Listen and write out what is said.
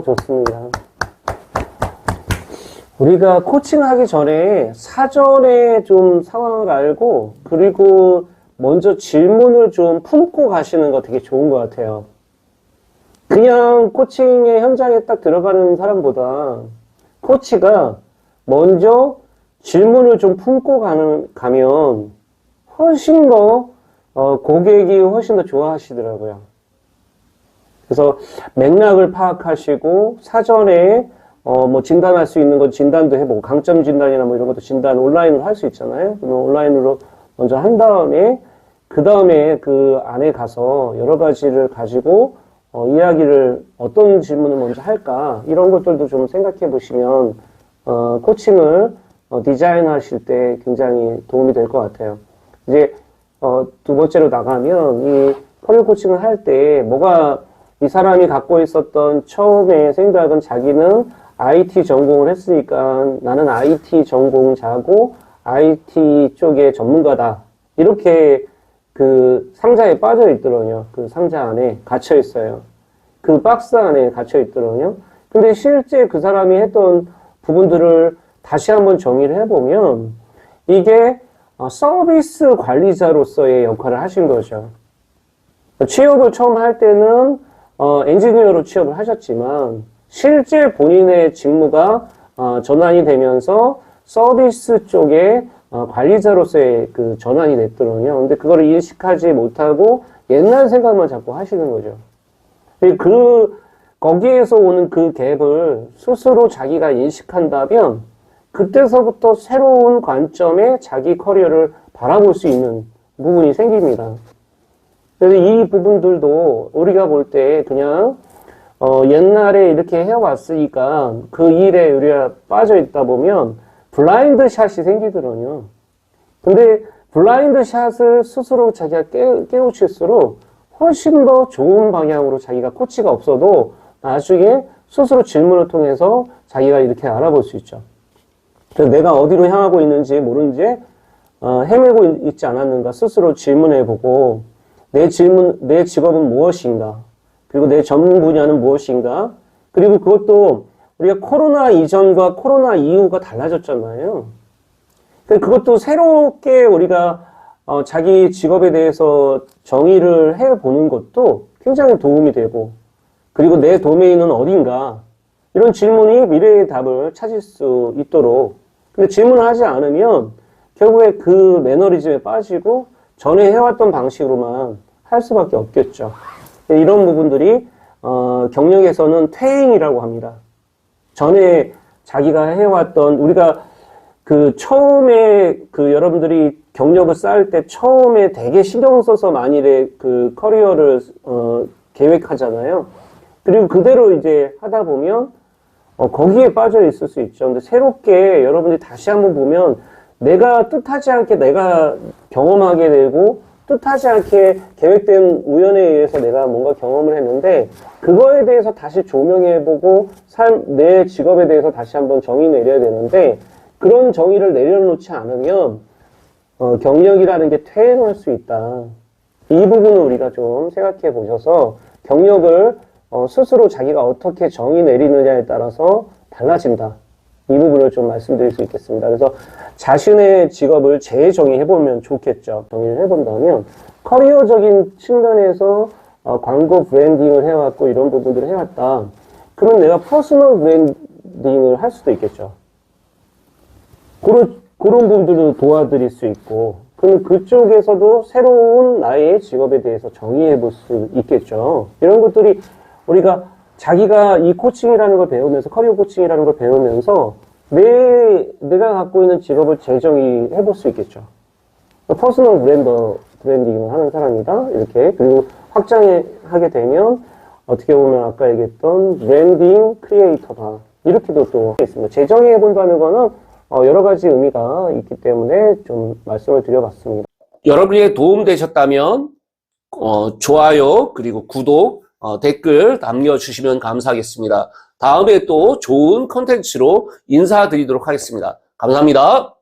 좋습니다. 우리가 코칭하기 전에 사전에 좀 상황을 알고 그리고 먼저 질문을 좀 품고 가시는 거 되게 좋은 것 같아요. 그냥 코칭의 현장에 딱 들어가는 사람보다 코치가 먼저 질문을 좀 품고 가면 훨씬 더 고객이 훨씬 더 좋아하시더라고요. 그래서 맥락을 파악하시고 사전에 뭐 진단할 수 있는 건 진단도 해보고 강점 진단이나 뭐 이런 것도 진단 온라인으로 할 수 있잖아요. 그러면 온라인으로 먼저 한 다음에 그 다음에 그 안에 가서 여러 가지를 가지고 이야기를 어떤 질문을 먼저 할까 이런 것들도 좀 생각해 보시면 코칭을 디자인하실 때 굉장히 도움이 될 것 같아요. 이제 두 번째로 나가면 이 커리어 코칭을 할 때 뭐가 이 사람이 갖고 있었던 처음에 생각은 자기는 IT 전공을 했으니까 나는 IT 전공자고 IT 쪽의 전문가다. 이렇게 그 상자에 빠져 있더군요. 그 상자 안에 갇혀 있어요. 그 박스 안에 갇혀 있더군요. 근데 실제 그 사람이 했던 부분들을 다시 한번 정의를 해보면 이게 서비스 관리자로서의 역할을 하신 거죠. 취업을 처음 할 때는 엔지니어로 취업을 하셨지만 실제 본인의 직무가 전환이 되면서 서비스 쪽에 관리자로서의 그 전환이 됐더군요. 근데 그거를 인식하지 못하고 옛날 생각만 자꾸 하시는 거죠. 거기에서 오는 그 갭을 스스로 자기가 인식한다면 그때서부터 새로운 관점의 자기 커리어를 바라볼 수 있는 부분이 생깁니다. 그래서 이 부분들도 우리가 볼 때 그냥 옛날에 이렇게 해왔으니까 그 일에 우리가 빠져 있다 보면 블라인드 샷이 생기더군요. 근데 블라인드 샷을 스스로 자기가 깨우칠수록 훨씬 더 좋은 방향으로 자기가 코치가 없어도 나중에 스스로 질문을 통해서 자기가 이렇게 알아볼 수 있죠. 그래서 내가 어디로 향하고 있는지 모르는지 헤매고 있지 않았는가 스스로 질문해보고 내 직업은 무엇인가? 그리고 내 전문 분야는 무엇인가? 그리고 그것도 우리가 코로나 이전과 코로나 이후가 달라졌잖아요. 그것도 새롭게 우리가 자기 직업에 대해서 정의를 해보는 것도 굉장히 도움이 되고 그리고 내 도메인은 어딘가 이런 질문이 미래의 답을 찾을 수 있도록 근데 질문을 하지 않으면 결국에 그 매너리즘에 빠지고 전에 해왔던 방식으로만 할 수밖에 없겠죠. 이런 부분들이 경력에서는 퇴행이라고 합니다. 전에 자기가 해왔던 우리가 그 처음에 그 여러분들이 경력을 쌓을 때 처음에 되게 신경 써서 만일에 그 커리어를 계획하잖아요. 그리고 그대로 이제 하다 보면 거기에 빠져 있을 수 있죠. 근데 새롭게 여러분들이 다시 한번 보면 내가 뜻하지 않게 내가 경험하게 되고 뜻하지 않게 계획된 우연에 의해서 내가 뭔가 경험을 했는데 그거에 대해서 다시 조명해보고 내 직업에 대해서 다시 한번 정의 내려야 되는데 그런 정의를 내려놓지 않으면 경력이라는 게 퇴행할 수 있다. 이 부분을 우리가 좀 생각해 보셔서 경력을 스스로 자기가 어떻게 정의 내리느냐에 따라서 달라진다. 이 부분을 좀 말씀드릴 수 있겠습니다. 그래서 자신의 직업을 재정의해보면 좋겠죠. 정의를 해본다면 커리어적인 측면에서 광고 브랜딩을 해왔고 이런 부분들을 해왔다. 그러면 내가 퍼스널 브랜딩을 할 수도 있겠죠. 그런 부분들도 도와드릴 수 있고 그럼 그쪽에서도 새로운 나의 직업에 대해서 정의해볼 수 있겠죠. 이런 것들이 우리가 자기가 이 코칭이라는 걸 배우면서 커리어 코칭이라는 걸 배우면서 내가 갖고 있는 직업을 재정의해 볼 수 있겠죠. 퍼스널 브랜딩을 하는 사람이다. 이렇게 그리고 확장하게 되면 어떻게 보면 아까 얘기했던 브랜딩 크리에이터다. 이렇게도 또 있습니다. 재정의해 본다는 거는 여러 가지 의미가 있기 때문에 좀 말씀을 드려봤습니다. 여러분이 도움되셨다면 좋아요 그리고 구독 댓글 남겨주시면 감사하겠습니다. 다음에 또 좋은 컨텐츠로 인사드리도록 하겠습니다. 감사합니다.